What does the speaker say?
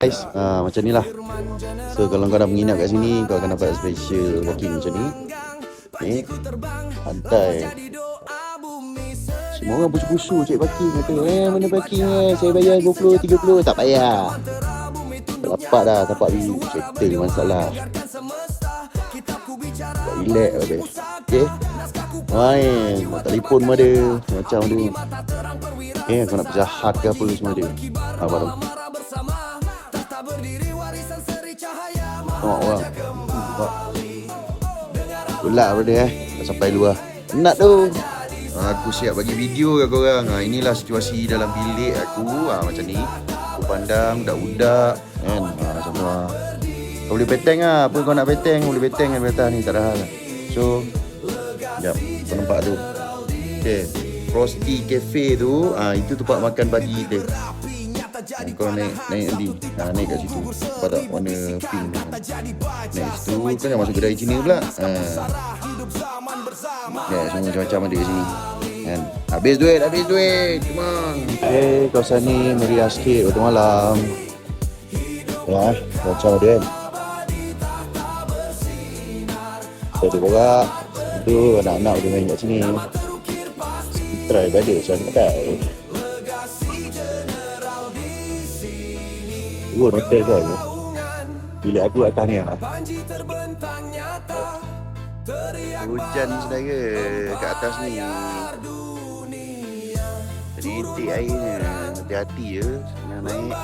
Guys, macam ni lah. So kalau kau dah menginap kat sini, kau akan dapat special parking macam ni. Ni, santai. Semua orang pusu-pusu cek parking. Kata, mana parking saya bayar 20, 30. Tak payah. Tak dapat dah, tapak dulu. Settle masalah. Tak relax apa. Okay. Main, nak telefon pun ada. Macam ada. Kau nak berjahat ke apa semua ada. Apa tu? Tengok orang. Pulak pada dah sampai luar. Nak tu. Aku siap bagi video kat korang. Inilah situasi dalam bilik aku. Macam ni. Aku pandang budak-budak kan. Macam tu lah. Kau boleh peteng lah. Apa kau nak peteng, boleh peteng kan atas ni. Tak ada hal. So, sekejap. Kau nampak tu. Okay. Frosty Cafe tu, itu tempat makan pagi kita. Kau naik nanti. Naik kat situ. Nampak tak warna pink ni. Naik situ. Kau jangan masuk kedai Cina pula. Semua macam-macam ada kat sini kan. Habis duit. Come on. Kawasan ni meriah sikit waktu malam. Ya, macam dia kan. Ada borak. Itu anak-anak boleh main kat sini. Try pada santai. Hotel kan. Bilik aku atas ni lah. Hujan saudara kat atas ni. Rintik airnya. Hati-hati je. Nak naik.